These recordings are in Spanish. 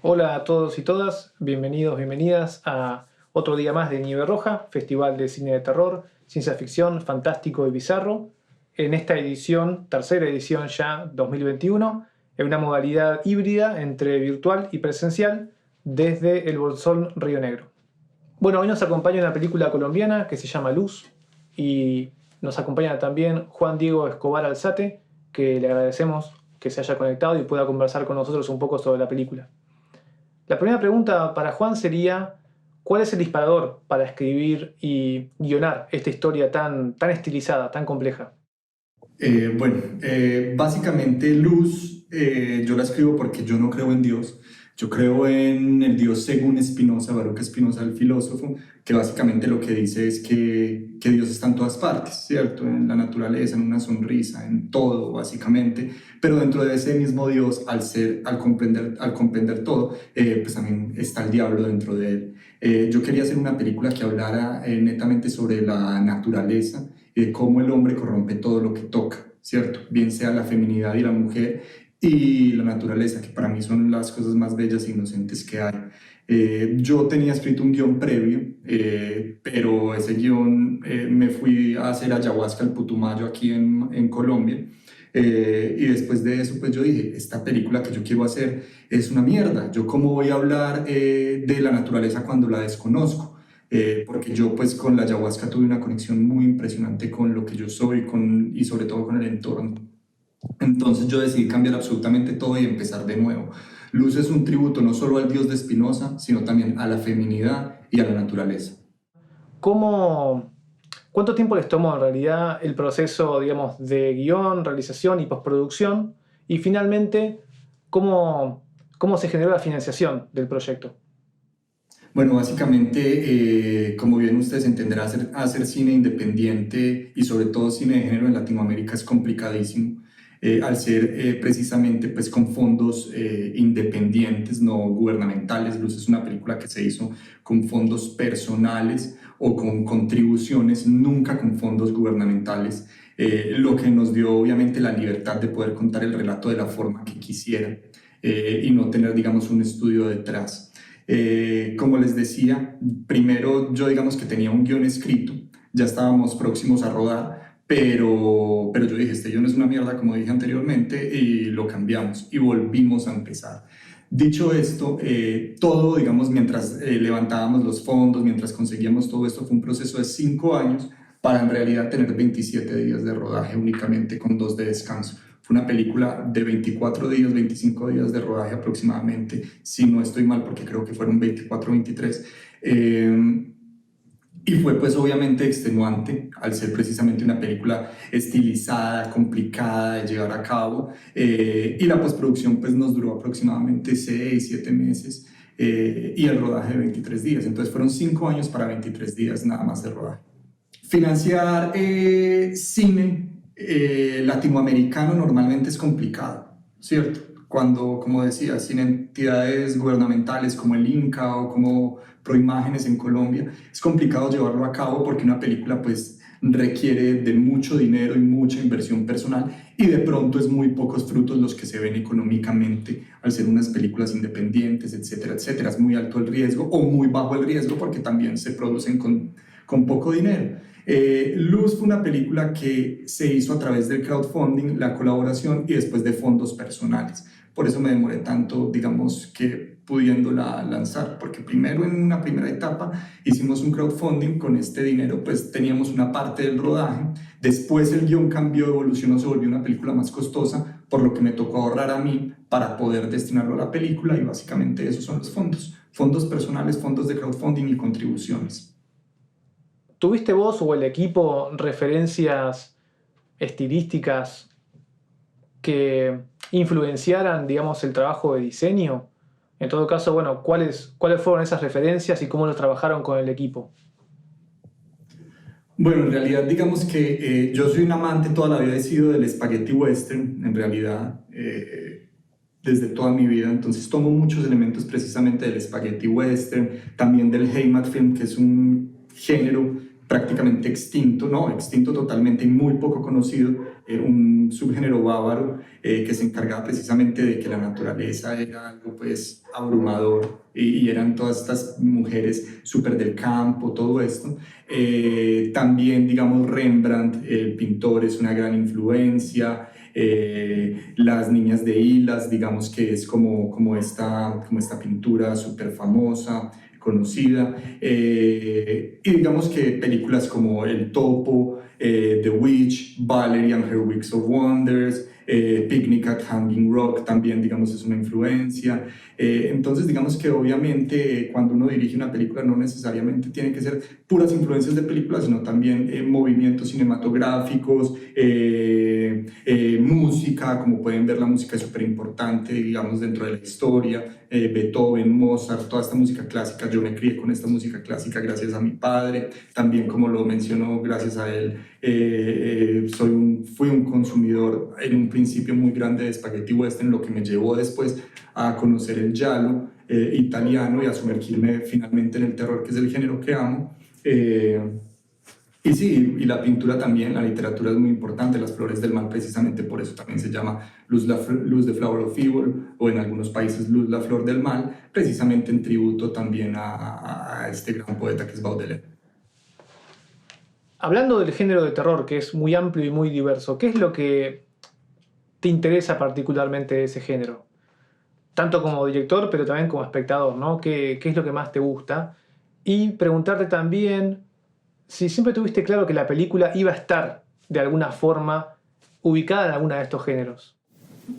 Hola a todos y todas, bienvenidos, bienvenidas a otro día más de Nieve Roja, Festival de Cine de Terror, Ciencia Ficción, Fantástico y Bizarro. En esta edición, tercera edición ya 2021, en una modalidad híbrida entre virtual y presencial desde el Bolsón Río Negro. Bueno, hoy nos acompaña una película colombiana que se llama Luz y nos acompaña también Juan Diego Escobar Alzate, que le agradecemos que se haya conectado y pueda conversar con nosotros un poco sobre la película. La primera pregunta para Juan sería, ¿cuál es el disparador para escribir y guionar esta historia tan estilizada, tan compleja? Básicamente Luz, yo la escribo porque yo no creo en Dios. Yo creo en el Dios según Spinoza, Baruch Spinoza, el filósofo, que básicamente lo que dice es que Dios está en todas partes, ¿cierto? En la naturaleza, en una sonrisa, en todo, básicamente. Pero dentro de ese mismo Dios, al comprender todo, pues también está el diablo dentro de él. Yo quería hacer una película que hablara netamente sobre la naturaleza y de cómo el hombre corrompe todo lo que toca, ¿cierto? Bien sea la feminidad y la mujer y la naturaleza, que para mí son las cosas más bellas e inocentes que hay. Yo tenía escrito un guión previo, pero ese guión me fui a hacer ayahuasca al Putumayo aquí en Colombia. Y después de eso, pues yo dije, esta película que yo quiero hacer es una mierda. ¿Yo cómo voy a hablar de la naturaleza cuando la desconozco? Porque yo pues con la ayahuasca tuve una conexión muy impresionante con lo que yo soy y sobre todo con el entorno. Entonces yo decidí cambiar absolutamente todo y empezar de nuevo. Luz es un tributo no solo al dios de Spinoza, sino también a la feminidad y a la naturaleza. ¿Cómo, ¿Cuánto tiempo les tomó en realidad el proceso, digamos, de guión, realización y postproducción? Y finalmente, ¿cómo se generó la financiación del proyecto? Bueno, básicamente, como bien ustedes entenderán, hacer cine independiente y sobre todo cine de género en Latinoamérica es complicadísimo. Al ser precisamente pues, con fondos independientes, no gubernamentales. Luz es una película que se hizo con fondos personales o con contribuciones, nunca con fondos gubernamentales, lo que nos dio obviamente la libertad de poder contar el relato de la forma que quisiera y no tener, digamos, un estudio detrás. Como les decía, primero yo digamos que tenía un guión escrito, ya estábamos próximos a rodar, pero yo dije, este guión es una mierda, como dije anteriormente, y lo cambiamos y volvimos a empezar. Dicho esto, todo, digamos, mientras levantábamos los fondos, mientras conseguíamos todo esto, fue un proceso de 5 años para en realidad tener 27 días de rodaje únicamente con 2 de descanso. Fue una película de 24 días, 25 días de rodaje aproximadamente, si no estoy mal, porque creo que fueron 24, 23. Y fue pues obviamente extenuante al ser precisamente una película estilizada, complicada de llevar a cabo, y la postproducción pues nos duró aproximadamente 6, 7 meses, y el rodaje de 23 días. Entonces fueron 5 años para 23 días nada más de rodaje. Financiar cine latinoamericano normalmente es complicado, ¿cierto? Cuando, como decía, sin entidades gubernamentales como el Inca o como Proimágenes en Colombia, es complicado llevarlo a cabo porque una película pues requiere de mucho dinero y mucha inversión personal y de pronto es muy pocos frutos los que se ven económicamente al ser unas películas independientes, etcétera, etcétera. Es muy alto el riesgo o muy bajo el riesgo porque también se producen con poco dinero. Luz fue una película que se hizo a través del crowdfunding, la colaboración y después de fondos personales. Por eso me demoré tanto, digamos, que pudiéndola lanzar, porque primero en una primera etapa hicimos un crowdfunding, con este dinero pues teníamos una parte del rodaje, después el guión cambió, evolucionó, se volvió una película más costosa, por lo que me tocó ahorrar a mí para poder destinarlo a la película y básicamente esos son los fondos personales, fondos de crowdfunding y contribuciones. ¿Tuviste vos o el equipo referencias estilísticas que influenciaran, digamos, el trabajo de diseño? En todo caso, bueno, ¿cuáles fueron esas referencias y cómo lo trabajaron con el equipo? Bueno, en realidad digamos que yo soy un amante, toda la vida he sido del spaghetti western, en realidad, desde toda mi vida. Entonces tomo muchos elementos precisamente del spaghetti western, también del Heimat film, que es un género prácticamente extinto, no, extinto totalmente y muy poco conocido, un subgénero bávaro que se encargaba precisamente de que la naturaleza era algo pues abrumador y eran todas estas mujeres súper del campo, todo esto. También, digamos, Rembrandt, el pintor, es una gran influencia. Las niñas de Hilas, digamos que es como esta pintura súper famosa, conocida, y digamos que películas como El Topo, The Witch, Valerie and Her Weeks of Wonders, Picnic at Hanging Rock también, digamos, es una influencia. Entonces, digamos que obviamente cuando uno dirige una película no necesariamente tiene que ser puras influencias de películas, sino también movimientos cinematográficos, música, como pueden ver, la música es súper importante, digamos, dentro de la historia. Beethoven, Mozart, toda esta música clásica, yo me crié con esta música clásica gracias a mi padre, también como lo mencionó, gracias a él, fui un consumidor en un principio muy grande de spaghetti western, lo que me llevó después a conocer el giallo italiano y a sumergirme finalmente en el terror, que es el género que amo. Y sí, y la pintura también, la literatura es muy importante, Las Flores del Mal precisamente por eso también se llama Luz de Flower of Evil, o en algunos países Luz, la Flor del Mal, precisamente en tributo también a este gran poeta que es Baudelaire. Hablando del género de terror, que es muy amplio y muy diverso, ¿qué es lo que te interesa particularmente de ese género? Tanto como director, pero también como espectador, ¿no? ¿Qué es lo que más te gusta? Y preguntarte también si siempre tuviste claro que la película iba a estar de alguna forma ubicada en alguna de estos géneros.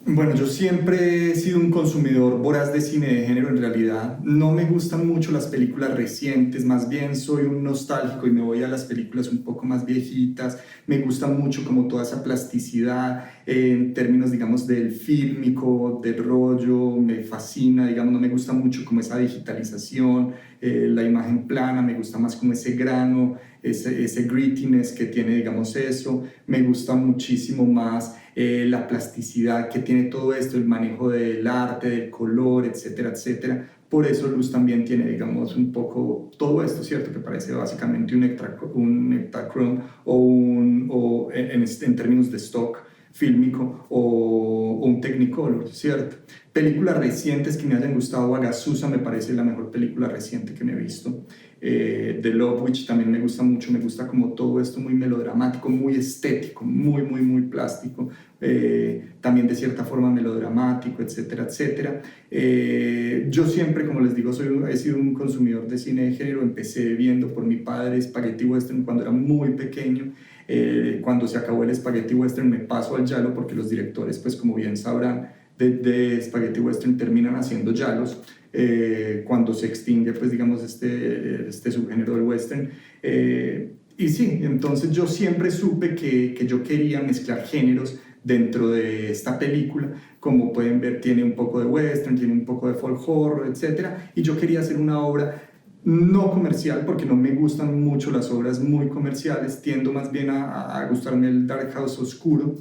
Bueno, yo siempre he sido un consumidor voraz de cine de género en realidad. No me gustan mucho las películas recientes, más bien soy un nostálgico y me voy a las películas un poco más viejitas. Me gusta mucho como toda esa plasticidad en términos, digamos, del fílmico, del rollo, me fascina, digamos, no me gusta mucho como esa digitalización, la imagen plana, me gusta más como ese grano, ese grittiness que tiene, digamos, eso. Me gusta muchísimo más la plasticidad que tiene todo esto, el manejo del arte, del color, etcétera, etcétera. Por eso Luz también tiene, digamos, un poco todo esto, ¿cierto? Que parece básicamente un Ektachrome o en términos de stock fílmico o un Technicolor, ¿cierto? Películas recientes que me hayan gustado, Agatha me parece la mejor película reciente que me he visto. The Love Witch también me gusta mucho, me gusta como todo esto muy melodramático, muy estético, muy plástico, también de cierta forma melodramático, etcétera, etcétera. Yo siempre, como les digo, he sido un consumidor de cine de género, empecé viendo por mi padre Spaghetti Western cuando era muy pequeño. Cuando se acabó el Spaghetti Western me paso al giallo porque los directores, pues como bien sabrán, de Spaghetti Western terminan haciendo giallos cuando se extingue, pues digamos, este subgénero del western. Y sí, entonces yo siempre supe que yo quería mezclar géneros dentro de esta película. Como pueden ver, tiene un poco de western, tiene un poco de folk horror, etc. Y yo quería hacer una obra no comercial, porque no me gustan mucho las obras muy comerciales, tiendo más bien a gustarme el dark house oscuro.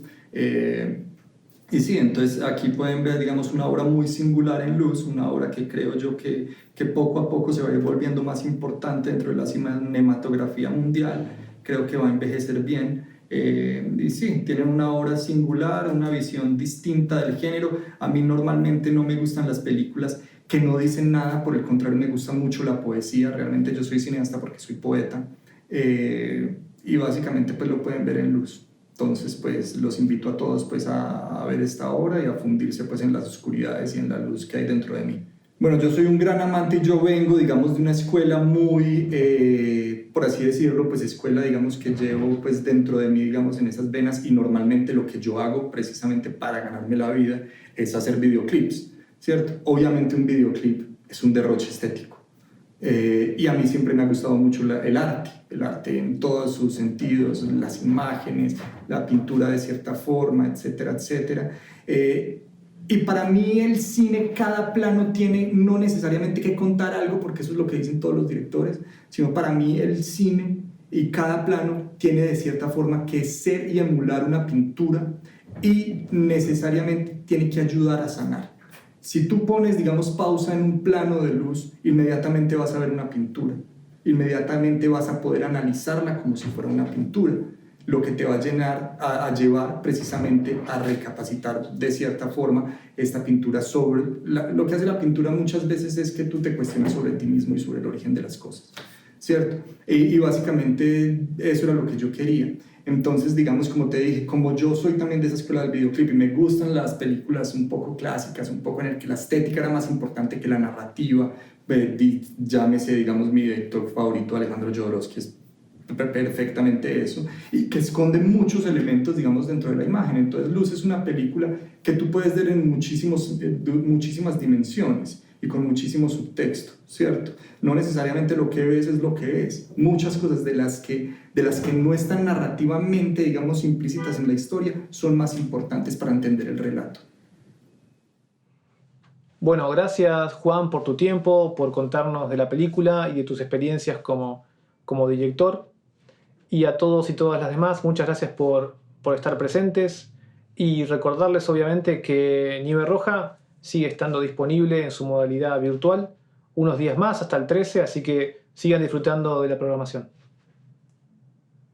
Y sí, entonces aquí pueden ver, digamos, una obra muy singular en Luz, una obra que creo yo que poco a poco se va a ir volviendo más importante dentro de la cinematografía mundial. Creo que va a envejecer bien. Y sí, tiene una obra singular, una visión distinta del género. A mí normalmente no me gustan las películas que no dicen nada, por el contrario me gusta mucho la poesía. Realmente yo soy cineasta porque soy poeta. Y básicamente pues lo pueden ver en Luz. Entonces, pues los invito a todos pues a ver esta obra y a fundirse pues en las oscuridades y en la luz que hay dentro de mí. Bueno, yo soy un gran amante y yo vengo, digamos, de una escuela muy, por así decirlo, pues escuela, digamos, que llevo pues dentro de mí, digamos, en esas venas, y normalmente lo que yo hago precisamente para ganarme la vida es hacer videoclips, ¿cierto? Obviamente un videoclip es un derroche estético. Y a mí siempre me ha gustado mucho el arte en todos sus sentidos, las imágenes, la pintura de cierta forma, etcétera, etcétera. Y para mí el cine, cada plano tiene no necesariamente que contar algo, porque eso es lo que dicen todos los directores, sino para mí el cine y cada plano tiene de cierta forma que ser y emular una pintura y necesariamente tiene que ayudar a sanar. Si tú pones, digamos, pausa en un plano de luz, inmediatamente vas a ver una pintura. inmediatamente vas a poder analizarla como si fuera una pintura, lo que te va a llevar precisamente a recapacitar de cierta forma esta pintura sobre... Lo que hace la pintura muchas veces es que tú te cuestionas sobre ti mismo y sobre el origen de las cosas, ¿cierto? Y básicamente eso era lo que yo quería. Entonces, digamos, como te dije, como yo soy también de esa escuela del videoclip y me gustan las películas un poco clásicas, un poco en el que la estética era más importante que la narrativa, llámese, digamos, mi director favorito, Alejandro Jodorowsky, es perfectamente eso, y que esconde muchos elementos, digamos, dentro de la imagen. Entonces, Luz es una película que tú puedes ver en muchísimas dimensiones y con muchísimo subtexto, ¿cierto? No necesariamente lo que ves es lo que es. Muchas cosas de las que no están narrativamente, digamos, implícitas en la historia, son más importantes para entender el relato. Bueno, gracias Juan por tu tiempo, por contarnos de la película y de tus experiencias como director. Y a todos y todas las demás, muchas gracias por estar presentes. Y recordarles obviamente que Nieve Roja sigue estando disponible en su modalidad virtual unos días más, hasta el 13, así que sigan disfrutando de la programación.